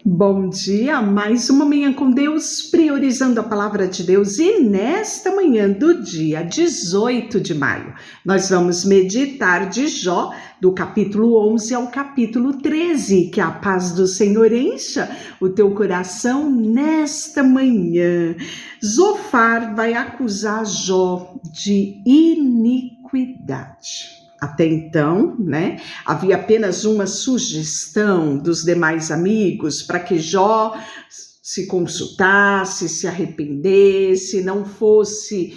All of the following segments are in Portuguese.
Bom dia, mais uma manhã com Deus, priorizando a palavra de Deus. E nesta manhã do dia 18 de maio, nós vamos meditar de Jó, do capítulo 11 ao capítulo 13. Que a paz do Senhor encha o teu coração nesta manhã. Zofar vai acusar Jó de iniquidade. Até então, havia apenas uma sugestão dos demais amigos para que Jó se consultasse, se arrependesse, não fosse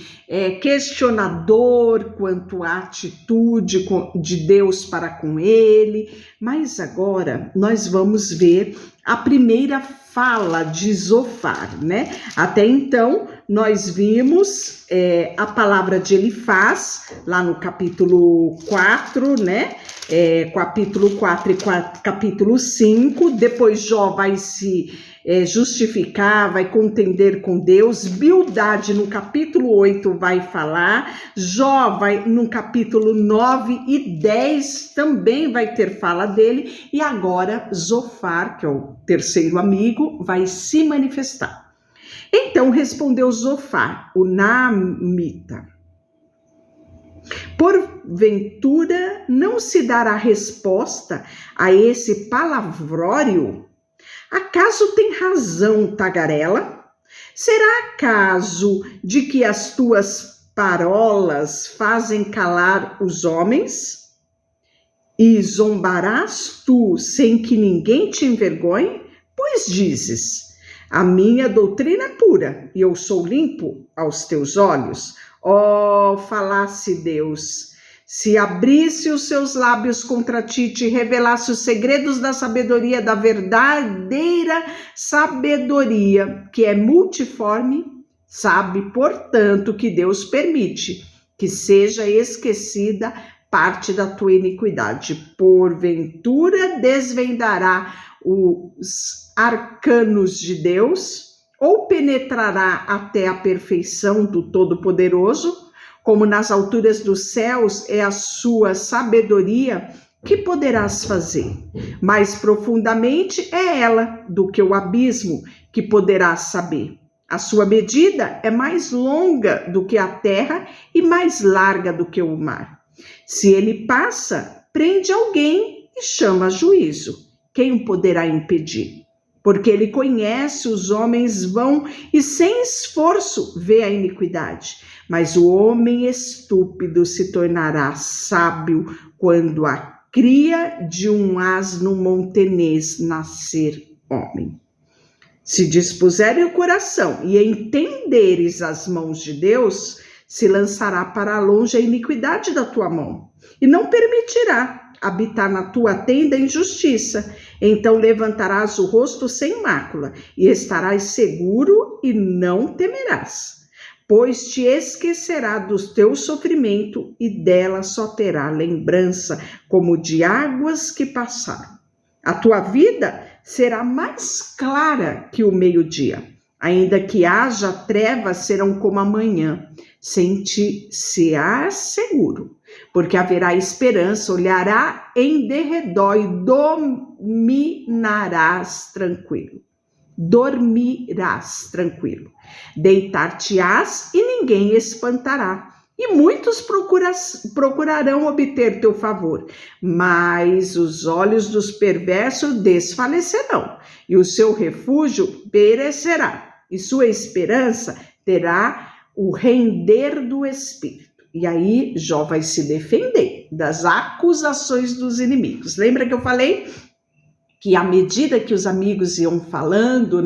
questionador quanto à atitude de Deus para com ele. Mas agora nós vamos ver a primeira fala de Zofar, Até então, nós vimos a palavra de Elifaz, lá no capítulo 4, capítulo 4 e capítulo 5. Depois Jó vai se justificar, vai contender com Deus. Bildade, no capítulo 8, vai falar. Jó, no capítulo 9 e 10, também vai ter fala dele. E agora Zofar, que é o terceiro amigo, vai se manifestar. Então respondeu Zofar, o Naamita: porventura não se dará resposta a esse palavrório? Acaso tem razão, tagarela? Será caso de que as tuas parolas fazem calar os homens? E zombarás tu sem que ninguém te envergonhe? Pois dizes: a minha doutrina é pura e eu sou limpo aos teus olhos. Oh, falasse Deus, se abrisse os seus lábios contra ti, te revelasse os segredos da sabedoria, da verdadeira sabedoria, que é multiforme, sabe, portanto, que Deus permite que seja esquecida parte da tua iniquidade. Porventura desvendará os arcanos de Deus, ou penetrará até a perfeição do Todo-Poderoso? Como nas alturas dos céus é a sua sabedoria, que poderás fazer? Mais profundamente é ela do que o abismo, que poderás saber. A sua medida é mais longa do que a terra e mais larga do que o mar. Se ele passa, prende alguém e chama a juízo. Quem o poderá impedir? Porque ele conhece os homens vão e sem esforço vê a iniquidade. Mas o homem estúpido se tornará sábio quando a cria de um asno montenês nascer homem. Se dispuseres o coração e entenderes as mãos de Deus, se lançará para longe a iniquidade da tua mão, e não permitirá habitar na tua tenda injustiça. Então levantarás o rosto sem mácula, e estarás seguro e não temerás, pois te esquecerá do teu sofrimento, e dela só terá lembrança, como de águas que passaram. A tua vida será mais clara que o meio-dia. Ainda que haja trevas, serão como a manhã. Sentir-se-á seguro, porque haverá esperança, olhará em derredor e dormirás tranquilo. Deitar-te-ás e ninguém espantará. E muitos procurarão obter teu favor, mas os olhos dos perversos desfalecerão, e o seu refúgio perecerá, e sua esperança terá o render do espírito. E aí Jó vai se defender das acusações dos inimigos. Lembra que eu falei que à medida que os amigos iam falando,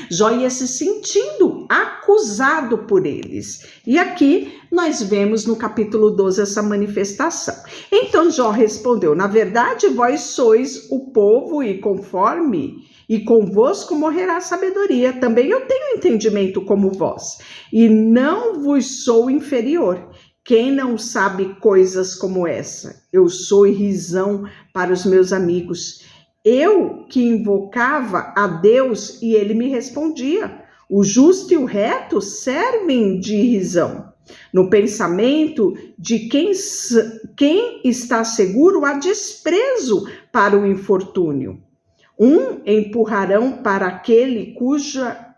Jó ia se sentindo acusado por eles. E aqui nós vemos no capítulo 12 essa manifestação. Então Jó respondeu: na verdade vós sois o povo e convosco morrerá a sabedoria. Também eu tenho entendimento como vós, e não vos sou inferior. Quem não sabe coisas como essa? Eu sou irrisão para os meus amigos. Eu que invocava a Deus e ele me respondia. O justo e o reto servem de irrisão. No pensamento de quem está seguro há desprezo para o infortúnio. Um empurrarão para aquele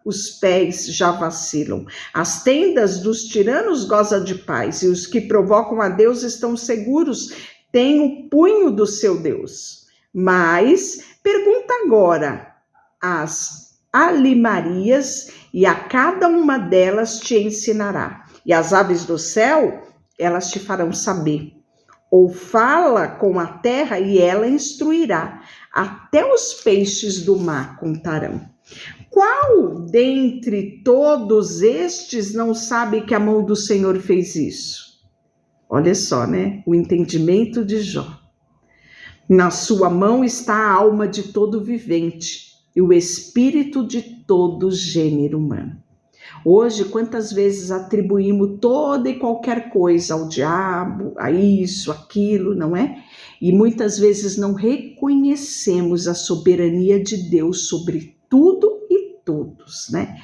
os pés já vacilam. As tendas dos tiranos gozam de paz, e os que provocam a Deus estão seguros, têm o punho do seu Deus. Mas pergunta agora às alimarias, e a cada uma delas te ensinará. E as aves do céu, elas te farão saber. Ou fala com a terra e ela instruirá. Até os peixes do mar contarão. Qual dentre todos estes não sabe que a mão do Senhor fez isso? Olha só, né? O entendimento de Jó. Na sua mão está a alma de todo vivente e o espírito de todo gênero humano. Hoje, quantas vezes atribuímos toda e qualquer coisa ao diabo, a isso, aquilo, não é? E muitas vezes não reconhecemos a soberania de Deus sobre tudo e todos, né?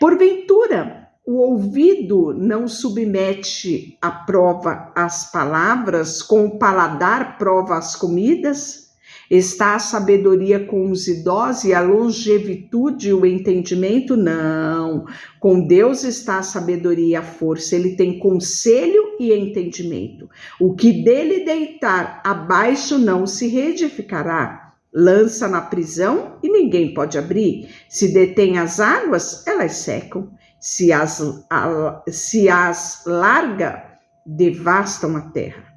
Porventura, o ouvido não submete à prova as palavras, com o paladar prova as comidas? Está a sabedoria com os idosos e a longevidade e o entendimento? Não. Com Deus está a sabedoria e a força. Ele tem conselho e entendimento. O que dele deitar abaixo não se reedificará. Lança na prisão e ninguém pode abrir. Se detém as águas, elas secam. Se as larga, devastam a terra.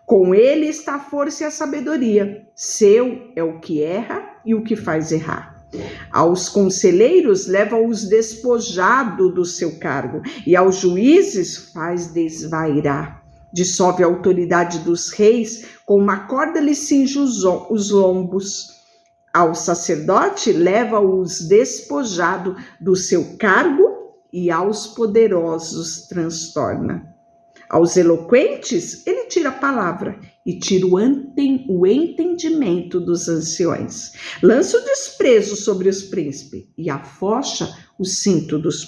Com ele está a força e a sabedoria. Seu é o que erra e o que faz errar. Aos conselheiros leva-os despojado do seu cargo, e aos juízes faz desvairar. Dissolve a autoridade dos reis, com uma corda lhe cinge os lombos. Ao sacerdote leva-os despojado do seu cargo, e aos poderosos transtorna. Aos eloquentes, ele tira a palavra e tira o entendimento dos anciões. Lança o desprezo sobre os príncipes e afocha o cinto dos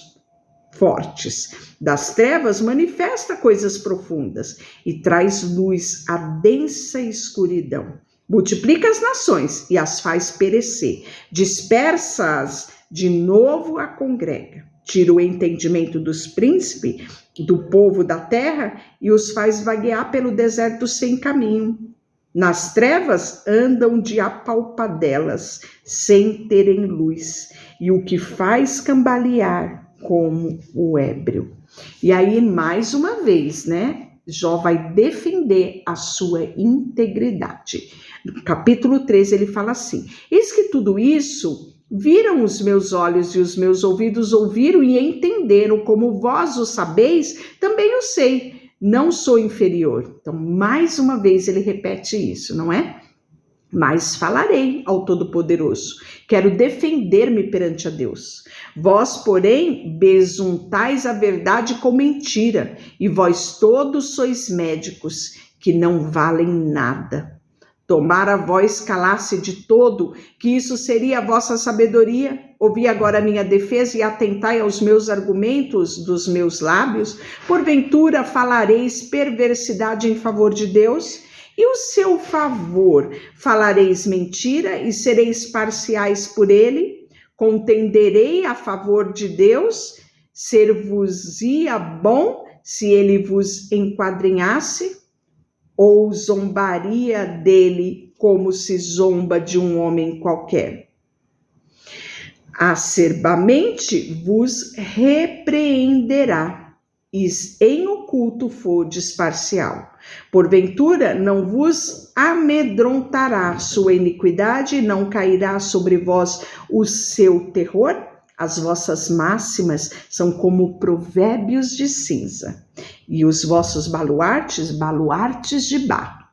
fortes. Das trevas manifesta coisas profundas e traz luz à densa escuridão. Multiplica as nações e as faz perecer. Dispersa-as, de novo a congrega. Tira o entendimento dos príncipes, do povo da terra, e os faz vaguear pelo deserto sem caminho. Nas trevas andam de apalpadelas, sem terem luz, e o que faz cambalear como o ébrio. E aí, mais uma vez, né? Jó vai defender a sua integridade. No capítulo 13, ele fala assim: eis que tudo isso viram os meus olhos e os meus ouvidos ouviram e entenderam, como vós o sabeis, também o sei, não sou inferior. Então, mais uma vez ele repete isso, não é? Mas falarei ao Todo-Poderoso, quero defender-me perante a Deus. Vós, porém, besuntais a verdade com mentira, e vós todos sois médicos, que não valem nada. Tomara vós calar-se de todo, que isso seria a vossa sabedoria. Ouvi agora a minha defesa e atentai aos meus argumentos dos meus lábios. Porventura falareis perversidade em favor de Deus? E o seu favor falareis mentira e sereis parciais por ele? Contenderei a favor de Deus? Ser-vos-ia bom se ele vos enquadrinhasse? Ou zombaria dele como se zomba de um homem qualquer? Acerbamente vos repreenderá, e em oculto fodes parcial. Porventura não vos amedrontará sua iniquidade, não cairá sobre vós o seu terror? As vossas máximas são como provérbios de cinza, e os vossos baluartes, baluartes de barro.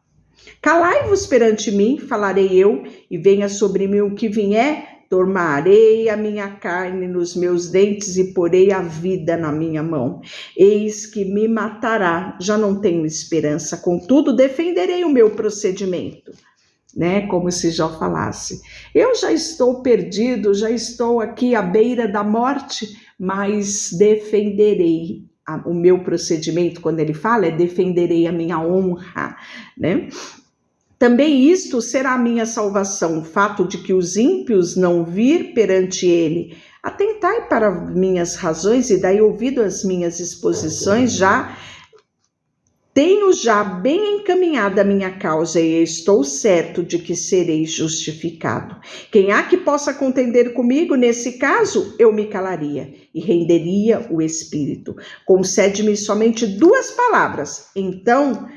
Calai-vos perante mim, falarei eu, e venha sobre mim o que vier, tomarei a minha carne nos meus dentes e porei a vida na minha mão. Eis que me matará, já não tenho esperança, contudo defenderei o meu procedimento. Né? Como se Jó falasse, eu já estou perdido, já estou aqui à beira da morte, mas defenderei o meu procedimento. Quando ele fala, defenderei a minha honra, né? Também isto será a minha salvação, o fato de que os ímpios não vir perante ele. Atentai para minhas razões e dai ouvido às minhas exposições, tenho já bem encaminhada a minha causa e estou certo de que serei justificado. Quem há que possa contender comigo nesse caso, eu me calaria e renderia o espírito. Concede-me somente 2 palavras, então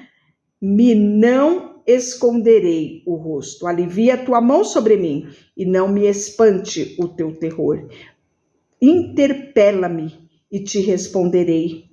me não esconderei o rosto. Alivia a tua mão sobre mim e não me espante o teu terror. Interpela-me e te responderei.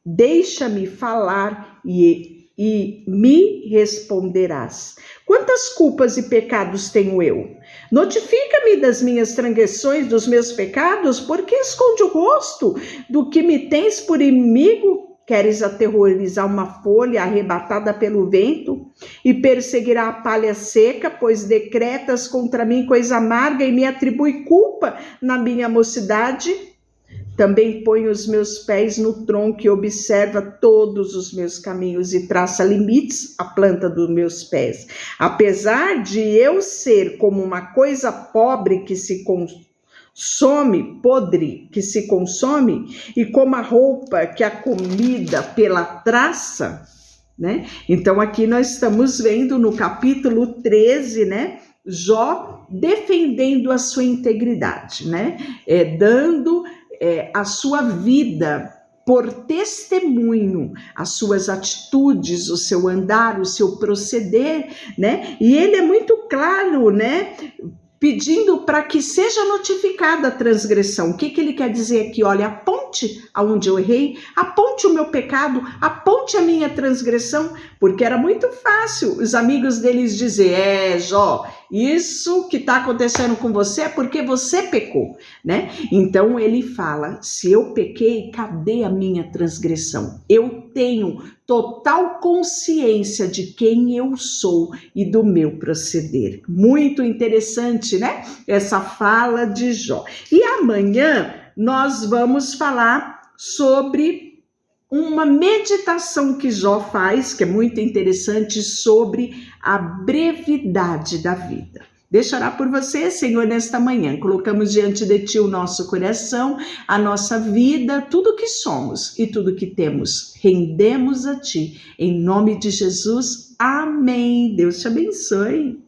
Deixa-me falar e me responderás. Quantas culpas e pecados tenho eu? Notifica-me das minhas transgressões, dos meus pecados, porque esconde o rosto do que me tens por inimigo? Queres aterrorizar uma folha arrebatada pelo vento e perseguirá a palha seca, pois decretas contra mim coisa amarga e me atribui culpa na minha mocidade? Também põe os meus pés no tronco e observa todos os meus caminhos e traça limites à planta dos meus pés. Apesar de eu ser como uma coisa pobre que se podre que se consome, e como a roupa que é comida pela traça, né? Então aqui nós estamos vendo no capítulo 13, né? Jó defendendo a sua integridade, né? Dando a sua vida por testemunho, as suas atitudes, o seu andar, o seu proceder, né? E ele é muito claro, né? Pedindo para que seja notificada a transgressão. O que ele quer dizer aqui? Olha, aponte aonde eu errei, aponte o meu pecado, aponte a minha transgressão, porque era muito fácil os amigos deles dizer, Jó, isso que está acontecendo com você é porque você pecou, né? Então ele fala, se eu pequei, cadê a minha transgressão? Eu tenho total consciência de quem eu sou e do meu proceder. Muito interessante, né? Essa fala de Jó. E amanhã nós vamos falar sobre uma meditação que Jó faz, que é muito interessante, sobre a brevidade da vida. Deixa eu orar por você, Senhor, nesta manhã. Colocamos diante de Ti o nosso coração, a nossa vida, tudo que somos e tudo que temos. Rendemos a Ti. Em nome de Jesus, amém. Deus te abençoe.